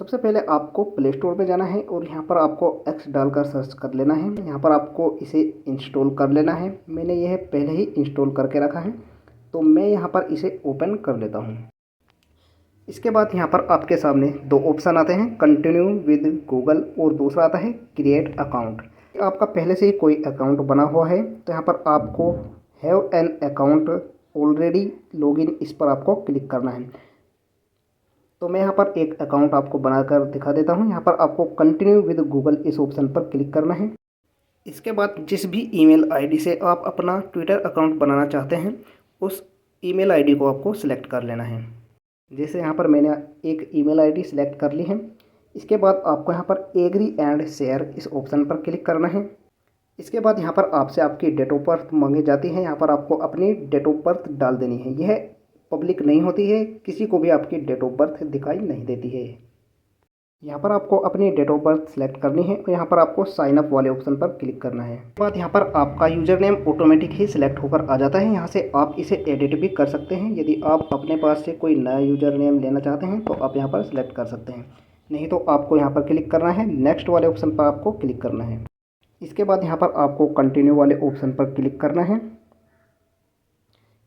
सबसे पहले आपको प्ले स्टोर पे जाना है और यहाँ पर आपको एक्स डालकर सर्च कर लेना है। यहाँ पर आपको इसे इंस्टॉल कर लेना है। मैंने यह पहले ही इंस्टॉल करके रखा है, तो मैं यहाँ पर इसे ओपन कर लेता हूँ। इसके बाद यहाँ पर आपके सामने दो ऑप्शन आते हैं, कंटिन्यू विद गूगल और दूसरा आता है क्रिएट अकाउंट। आपका पहले से ही कोई अकाउंट बना हुआ है तो यहाँ पर आपको have an account already login, इस पर आपको क्लिक करना है। तो मैं यहाँ पर एक अकाउंट आपको बनाकर दिखा देता हूँ। यहाँ पर आपको कंटिन्यू विद गूगल इस ऑप्शन पर क्लिक करना है। इसके बाद जिस भी ईमेल आईडी से आप अपना ट्विटर अकाउंट बनाना चाहते हैं उस ईमेल आईडी को आपको सिलेक्ट कर लेना है। जैसे यहाँ पर मैंने एक ईमेल आईडी सिलेक्ट कर ली है। इसके बाद आपको यहाँ पर एग्री एंड शेयर इस ऑप्शन पर क्लिक करना है। इसके बाद यहाँ पर आपसे आपकी डेट ऑफ बर्थ मांगी जाती है। यहाँ पर आपको अपनी डेट ऑफ बर्थ डाल देनी है। यह पब्लिक नहीं होती है, किसी को भी आपकी डेट ऑफ बर्थ दिखाई नहीं देती है। यहाँ पर आपको अपनी डेट ऑफ बर्थ सेलेक्ट करनी है और यहाँ पर आपको साइन अप वाले ऑप्शन पर क्लिक करना है। उसके बाद यहाँ पर आपका यूज़र नेम ऑटोमेटिक ही सिलेक्ट होकर आ जाता है। यहाँ से आप इसे एडिट भी कर सकते हैं। यदि आप अपने पास से कोई नया यूज़र नेम लेना चाहते हैं तो आप यहाँ पर सिलेक्ट कर सकते हैं, नहीं तो आपको यहाँ पर क्लिक करना है। नेक्स्ट वाले ऑप्शन पर आपको क्लिक करना है। इसके बाद यहाँ पर आपको कंटिन्यू वाले ऑप्शन पर क्लिक करना है।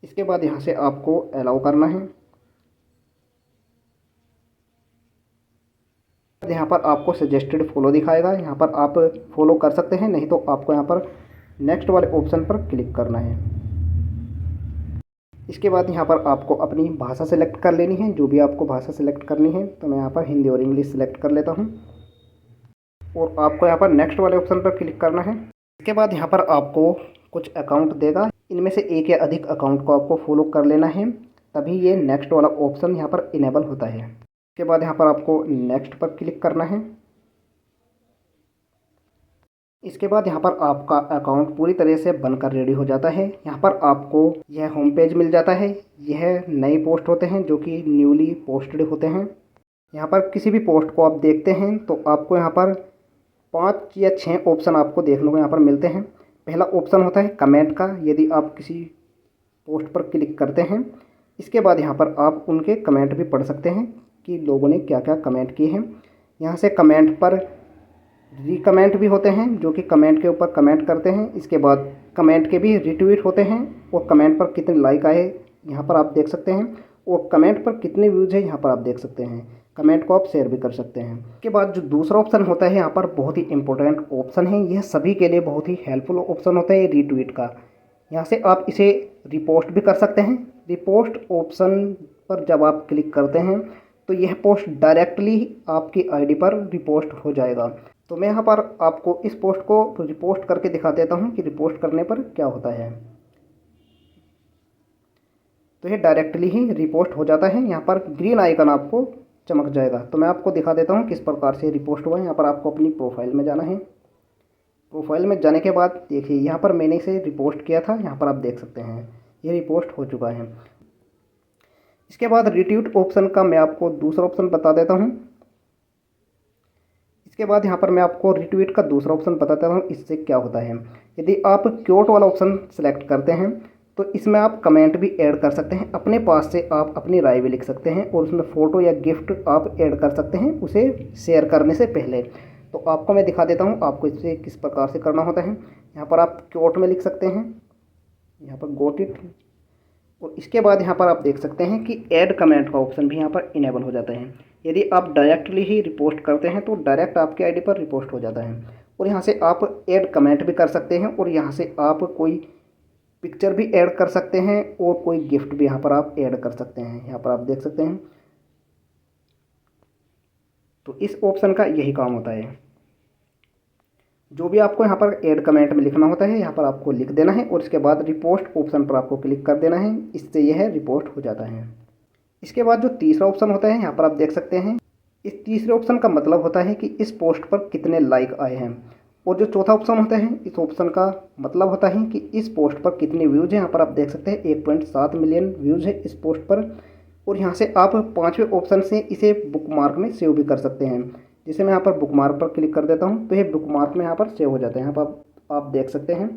इसके बाद यहाँ से आपको अलाउ करना है। यहाँ पर आपको सजेस्टेड फॉलो दिखाएगा, यहाँ पर आप फॉलो कर सकते हैं, नहीं तो आपको यहाँ पर नेक्स्ट वाले ऑप्शन पर क्लिक करना है। इसके बाद यहाँ पर आपको अपनी भाषा सेलेक्ट कर लेनी है, जो भी आपको भाषा सेलेक्ट करनी है। तो मैं यहाँ पर हिंदी और इंग्लिश सेलेक्ट कर लेता हूँ और आपको यहाँ पर नेक्स्ट वाले ऑप्शन पर क्लिक करना है। इसके बाद यहाँ पर आपको कुछ अकाउंट देगा, इनमें से एक या अधिक अकाउंट को आपको फॉलो कर लेना है, तभी ये नेक्स्ट वाला ऑप्शन यहाँ पर इनेबल होता है। इसके बाद यहाँ पर आपको नेक्स्ट पर क्लिक करना है। इसके बाद यहाँ पर आपका अकाउंट पूरी तरह से बनकर रेडी हो जाता है। यहाँ पर आपको यह होम पेज मिल जाता है। यह नए पोस्ट होते हैं जो कि न्यूली पोस्टेड होते हैं। यहाँ पर किसी भी पोस्ट को आप देखते हैं तो आपको यहाँ पर 5 या 6 ऑप्शन आपको देखने को यहाँ पर मिलते हैं। पहला ऑप्शन होता है कमेंट का, यदि आप किसी पोस्ट पर क्लिक करते हैं। इसके बाद यहाँ पर आप उनके कमेंट भी पढ़ सकते हैं कि लोगों ने क्या क्या कमेंट किए हैं। यहाँ से कमेंट पर रिकमेंट भी होते हैं जो कि कमेंट के ऊपर कमेंट करते हैं। इसके बाद कमेंट के भी रिट्वीट होते हैं और कमेंट पर कितने लाइक आए यहाँ पर आप देख सकते हैं और कमेंट पर कितने व्यूज़ हैं यहाँ पर आप देख सकते हैं। कमेंट को आप शेयर भी कर सकते हैं। इसके बाद जो दूसरा ऑप्शन होता है यहाँ पर बहुत ही इंपॉर्टेंट ऑप्शन है, यह सभी के लिए बहुत ही हेल्पफुल ऑप्शन होता है, रीट्वीट का। यहाँ से आप इसे रिपोस्ट भी कर सकते हैं। रिपोस्ट ऑप्शन पर जब आप क्लिक करते हैं तो यह पोस्ट डायरेक्टली आपकी आईडी पर रिपोस्ट हो जाएगा। तो मैं यहाँ पर आपको इस पोस्ट को रिपोस्ट करके दिखा देता हूँ कि रिपोस्ट करने पर क्या होता है। तो यह डायरेक्टली ही रिपोस्ट हो जाता है। यहाँ पर ग्रीन आइकन आपको चमक जाएगा। तो मैं आपको दिखा देता हूँ किस प्रकार से रिपोस्ट हुआ है। यहाँ पर आपको अपनी प्रोफाइल में जाना है। प्रोफाइल में जाने के बाद देखिए यहाँ पर मैंने इसे रिपोस्ट किया था, यहाँ पर आप देख सकते हैं ये रिपोस्ट हो चुका है। इसके बाद रिट्वीट ऑप्शन का मैं आपको दूसरा ऑप्शन बता देता हूँ। इसके बाद यहाँ पर मैं आपको रिट्वीट का दूसरा ऑप्शन बताता हूँ, इससे क्या होता है। यदि आप क्योट वाला ऑप्शन सेलेक्ट करते हैं तो इसमें आप कमेंट भी ऐड कर सकते हैं। अपने पास से आप अपनी राय भी लिख सकते हैं और उसमें फ़ोटो या गिफ्ट आप ऐड कर सकते हैं उसे शेयर करने से पहले। तो आपको मैं दिखा देता हूँ आपको इसे किस प्रकार से करना होता है। यहाँ पर आप क्योट में लिख सकते हैं, यहाँ पर गोट इट, और इसके बाद यहाँ पर आप देख सकते हैं कि ऐड कमेंट का ऑप्शन भी यहाँ पर इनेबल हो जाता है। यदि आप डायरेक्टली ही रिपोस्ट करते हैं तो डायरेक्ट आपके आईडी पर रिपोस्ट हो जाता है। और यहाँ से आप ऐड कमेंट भी कर सकते हैं और यहाँ से आप कोई पिक्चर भी ऐड कर सकते हैं और कोई गिफ्ट भी यहाँ पर आप ऐड कर सकते हैं। यहाँ पर आप देख सकते हैं। तो इस ऑप्शन का यही काम होता है। जो भी आपको यहाँ पर ऐड कमेंट में लिखना होता है यहाँ पर आपको लिख देना है और इसके बाद रिपोस्ट ऑप्शन पर आपको क्लिक कर देना है। इससे यह रिपोस्ट हो जाता है। इसके बाद जो तीसरा ऑप्शन होता है यहाँ पर आप देख सकते हैं। इस तीसरे ऑप्शन का मतलब होता है कि इस पोस्ट पर कितने लाइक आए हैं। और जो चौथा ऑप्शन होता है इस ऑप्शन का मतलब होता है कि इस पोस्ट पर कितने व्यूज़ हैं। यहाँ पर आप देख सकते हैं 1.7 मिलियन व्यूज़ है इस पोस्ट पर। और यहाँ से आप 5वें ऑप्शन से इसे बुकमार्क में सेव भी कर सकते हैं। जैसे मैं यहाँ पर बुकमार्क पर क्लिक कर देता हूँ तो ये बुकमार्क में यहाँ पर सेव हो जाता है। यहाँ पर आप देख सकते हैं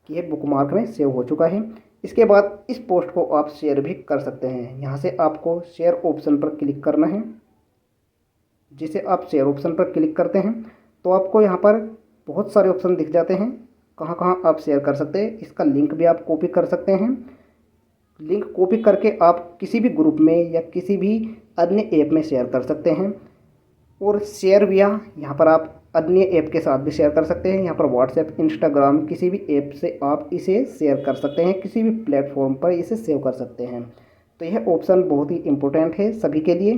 कि ये बुकमार्क में सेव हो चुका है। इसके बाद इस पोस्ट को आप शेयर भी कर सकते हैं। यहाँ से आपको शेयर ऑप्शन पर क्लिक करना है। जिसे आप शेयर ऑप्शन पर क्लिक करते हैं तो आपको यहाँ पर बहुत सारे ऑप्शन दिख जाते हैं, कहाँ कहाँ आप शेयर कर सकते हैं। इसका लिंक भी आप कॉपी कर सकते हैं। लिंक कॉपी करके आप किसी भी ग्रुप में या किसी भी अन्य ऐप में शेयर कर सकते हैं। और शेयर भी यहाँ पर आप अन्य ऐप के साथ भी शेयर कर सकते हैं। यहाँ पर व्हाट्सएप, इंस्टाग्राम, किसी भी ऐप से आप इसे शेयर कर सकते हैं, किसी भी प्लेटफॉर्म पर इसे सेव कर सकते हैं। तो यह ऑप्शन बहुत ही इम्पोर्टेंट है सभी के लिए।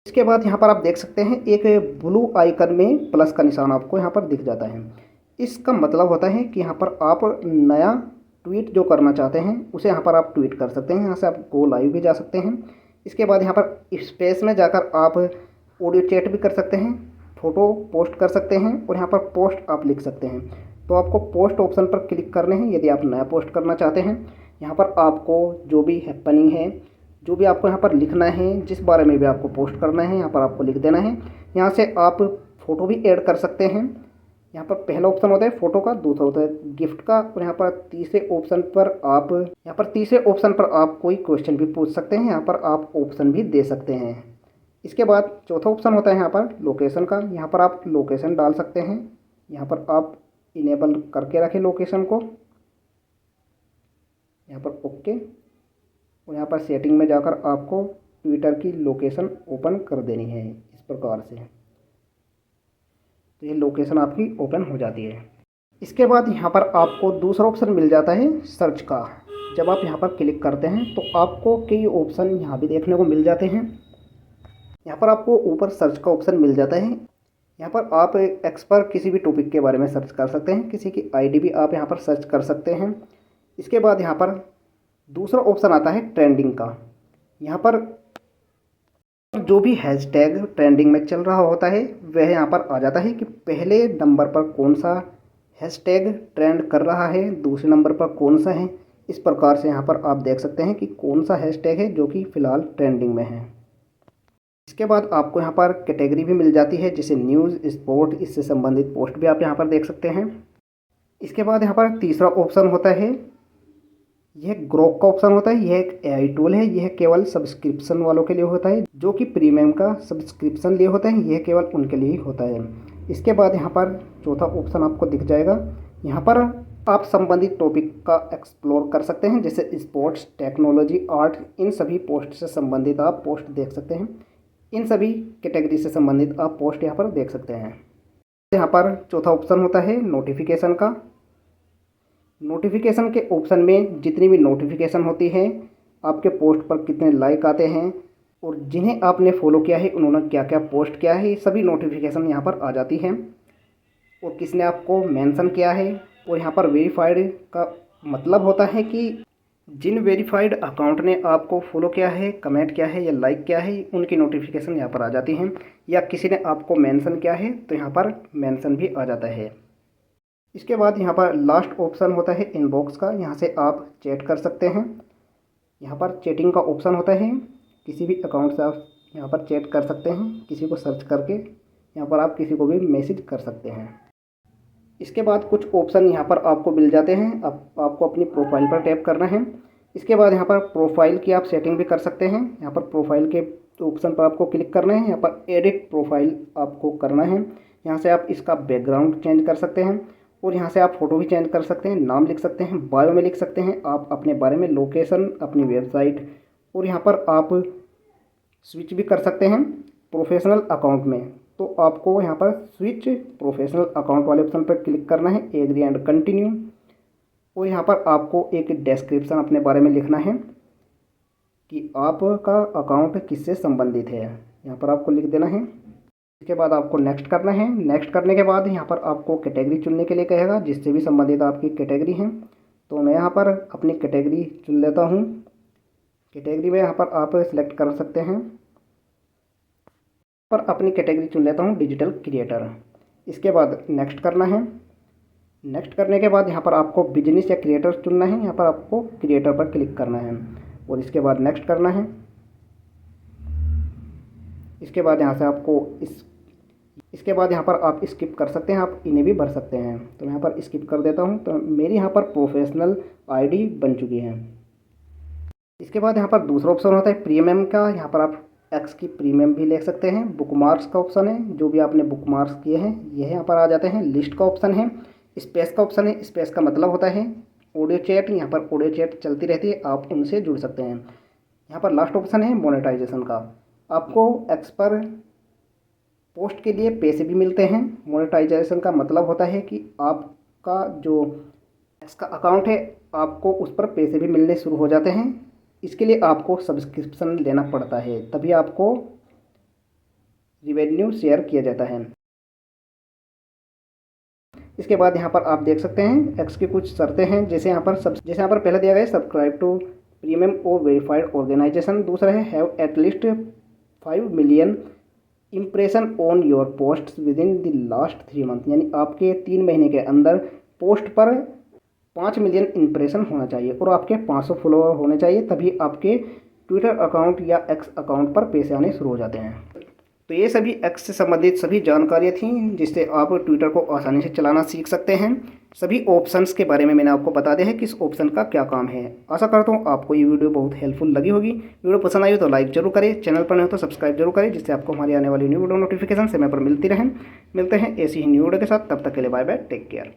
इसके बाद यहाँ पर आप देख सकते हैं एक ब्लू आइकन में प्लस का निशान आपको यहाँ पर दिख जाता है। इसका मतलब होता है कि यहाँ पर आप नया ट्वीट जो करना चाहते हैं उसे यहाँ पर आप ट्वीट कर सकते हैं। यहाँ से आप गो लाइव भी जा सकते हैं। इसके बाद यहाँ पर स्पेस में जाकर आप ऑडियो चैट भी कर सकते हैं, फ़ोटो पोस्ट कर सकते हैं और यहाँ पर पोस्ट आप लिख सकते हैं। तो आपको पोस्ट ऑप्शन पर क्लिक करने हैं यदि आप नया पोस्ट करना चाहते हैं। यहाँ पर आपको जो भी हैपनिंग है, जो भी आपको यहाँ पर लिखना है, जिस बारे में भी आपको पोस्ट करना है, यहाँ पर आपको लिख देना है। यहाँ से आप फ़ोटो भी ऐड कर सकते हैं। यहाँ पर पहला ऑप्शन होता है फ़ोटो का, दूसरा होता है गिफ्ट का और यहाँ पर तीसरे ऑप्शन पर आप कोई क्वेश्चन भी पूछ सकते हैं। यहाँ पर आप ऑप्शन भी दे सकते हैं। इसके बाद चौथा ऑप्शन होता है यहाँ पर लोकेशन का। यहाँ पर आप लोकेशन डाल सकते हैं। यहाँ पर आप इनेबल करके रखें लोकेशन को, यहाँ पर ओके। और यहाँ पर सेटिंग में जाकर आपको ट्विटर की लोकेशन ओपन कर देनी है इस प्रकार से। तो ये लोकेशन आपकी ओपन हो जाती है। इसके बाद यहाँ पर आपको दूसरा ऑप्शन मिल जाता है सर्च का। जब आप यहाँ पर क्लिक करते हैं तो आपको कई ऑप्शन यहाँ भी देखने को मिल जाते हैं। यहाँ पर आपको ऊपर सर्च का ऑप्शन मिल जाता है। यहाँ पर आप एक्स पर किसी भी टॉपिक के बारे में सर्च कर सकते हैं, किसी की आईडी भी आप यहाँ पर सर्च कर सकते हैं। इसके बाद यहाँ पर दूसरा ऑप्शन आता है ट्रेंडिंग का। यहाँ पर जो भी हैशटैग ट्रेंडिंग में चल रहा होता है वह यहाँ पर आ जाता है कि पहले नंबर पर कौन सा हैशटैग ट्रेंड कर रहा है, दूसरे नंबर पर कौन सा है। इस प्रकार से यहाँ पर आप देख सकते हैं कि कौन सा हैशटैग है जो कि फ़िलहाल ट्रेंडिंग में है। इसके बाद आपको यहाँ पर कैटेगरी भी मिल जाती है, जैसे न्यूज़, स्पोर्ट, इससे संबंधित पोस्ट भी आप यहाँ पर देख सकते हैं। इसके बाद यहाँ पर तीसरा ऑप्शन होता है, यह ग्रोक का ऑप्शन होता है। यह एक एआई टूल है। यह केवल सब्सक्रिप्शन वालों के लिए होता है, जो कि प्रीमियम का सब्सक्रिप्शन लिए होते हैं, यह केवल उनके लिए ही होता है। इसके बाद यहाँ पर चौथा ऑप्शन आपको दिख जाएगा। यहाँ पर आप संबंधित टॉपिक का एक्सप्लोर कर सकते हैं, जैसे स्पोर्ट्स, टेक्नोलॉजी, आर्ट, इन सभी पोस्ट से संबंधित आप पोस्ट देख सकते हैं। इन सभी कैटेगरी से संबंधित आप पोस्ट यहाँ पर देख सकते हैं। यहाँ पर चौथा ऑप्शन होता है नोटिफिकेशन का। नोटिफिकेशन के ऑप्शन में जितनी भी नोटिफिकेशन होती है, आपके पोस्ट पर कितने लाइक आते हैं और जिन्हें आपने फॉलो किया है उन्होंने क्या क्या पोस्ट किया है, ये सभी नोटिफिकेशन यहाँ पर आ जाती हैं। और किसने आपको मेंशन किया है। और यहाँ पर वेरीफाइड का मतलब होता है कि जिन वेरीफाइड अकाउंट ने आपको फॉलो किया है, कमेंट किया है या लाइक किया है, उनकी नोटिफिकेशन यहाँ पर आ जाती हैं। या किसी ने आपको मेंशन किया है तो यहाँ पर मेंशन भी आ जाता है। इसके बाद यहाँ पर लास्ट ऑप्शन होता है इनबॉक्स का। यहाँ से आप चैट कर सकते हैं। यहाँ पर चैटिंग का ऑप्शन होता है, किसी भी अकाउंट से आप यहाँ पर चैट कर सकते हैं। किसी को सर्च करके यहाँ पर आप किसी को भी मैसेज कर सकते हैं। इसके बाद कुछ ऑप्शन यहाँ पर आपको मिल जाते हैं। अब आपको अपनी प्रोफाइल पर टैप करना है। इसके बाद यहाँ पर प्रोफाइल की आप सेटिंग भी कर सकते हैं। यहाँ पर प्रोफाइल के ऑप्शन पर आपको क्लिक करना है। यहाँ पर एडिट प्रोफाइल आपको करना है। यहाँ से आप इसका बैकग्राउंड चेंज कर सकते हैं और यहाँ से आप फ़ोटो भी चेंज कर सकते हैं, नाम लिख सकते हैं, बायो में लिख सकते हैं आप अपने बारे में, लोकेशन, अपनी वेबसाइट। और यहाँ पर आप स्विच भी कर सकते हैं प्रोफेशनल अकाउंट में। तो आपको यहाँ पर स्विच प्रोफेशनल अकाउंट वाले ऑप्शन पर क्लिक करना है, एग्री एंड कंटिन्यू। और यहाँ पर आपको एक डिस्क्रिप्शन अपने बारे में लिखना है कि आपका अकाउंट किससे संबंधित है, यहाँ पर आपको लिख देना है। इसके बाद आपको नेक्स्ट करना है। नेक्स्ट करने के बाद यहाँ पर आपको कैटेगरी चुनने के लिए कहेगा, जिससे भी संबंधित आपकी कैटेगरी है। तो मैं यहाँ पर अपनी कैटेगरी चुन लेता हूँ। कैटेगरी में यहाँ पर आप सिलेक्ट कर सकते हैं। पर अपनी कैटेगरी चुन लेता हूँ डिजिटल क्रिएटर। इसके बाद नेक्स्ट करना है। नेक्स्ट करने के बाद यहाँ पर आपको बिजनेस या क्रिएटर चुनना है। यहाँ पर आपको क्रिएटर पर क्लिक करना है और इसके बाद नेक्स्ट करना है। इसके बाद यहाँ से आपको इसके बाद यहाँ पर आप स्किप कर सकते हैं, आप इन्हें भी भर सकते हैं। तो मैं यहाँ पर स्किप कर देता हूँ। तो मेरी यहाँ पर प्रोफेशनल आईडी बन चुकी है। इसके बाद यहाँ पर दूसरा ऑप्शन होता है प्रीमियम का। यहाँ पर आप एक्स की प्रीमियम भी ले सकते हैं। बुकमार्क्स का ऑप्शन है, जो भी आपने बुकमार्क्स किए हैं ये यहाँ पर आ जाते हैं। लिस्ट का ऑप्शन है, स्पेस का ऑप्शन है। स्पेस का मतलब होता है ऑडियो चैट, यहाँ पर ऑडियो चैट चलती रहती है, आप उनसे जुड़ सकते हैं। यहाँ पर लास्ट ऑप्शन है मोनेटाइजेशन का, आपको एक्स पर पोस्ट के लिए पैसे भी मिलते हैं। मोनेटाइजेशन का मतलब होता है कि आपका जो एक्स का अकाउंट है आपको उस पर पैसे भी मिलने शुरू हो जाते हैं। इसके लिए आपको सब्सक्रिप्शन लेना पड़ता है, तभी आपको रिवेन्यू शेयर किया जाता है। इसके बाद यहाँ पर आप देख सकते हैं एक्स की कुछ शर्तें हैं, जैसे यहाँ पर पहले दिया गया है सब्सक्राइब टू प्रीमियम और वेरीफाइड ऑर्गेनाइजेशन। दूसरा है have at least 5 million impression on your post with in the last 3 month, यानी आपके 3 महीने के अंदर पोस्ट पर 5 मिलियन इम्प्रेशन होना चाहिए और आपके 500 फॉलोअर होने चाहिए, तभी आपके ट्विटर अकाउंट या एक्स अकाउंट पर पैसे आने शुरू हो जाते हैं। तो ये सभी एक्स से संबंधित सभी जानकारियाँ थीं जिससे आप ट्विटर को आसानी से चलाना सीख सकते हैं। सभी ऑप्शंस के बारे में मैंने आपको बता दिया है किस ऑप्शन का क्या काम है। आशा करता हूँ आपको ये वीडियो बहुत हेल्पफुल लगी होगी। वीडियो पसंद आई हो तो लाइक जरूर करें, चैनल पर नहीं हो तो सब्सक्राइब जरूर करें, जिससे आपको हमारी आने वाली न्यू वीडियो नोटिफिकेशन समय पर मिलती रहें। मिलते हैं ऐसी ही न्यू वीडियो के साथ, तब तक के लिए बाय बाय, टेक केयर।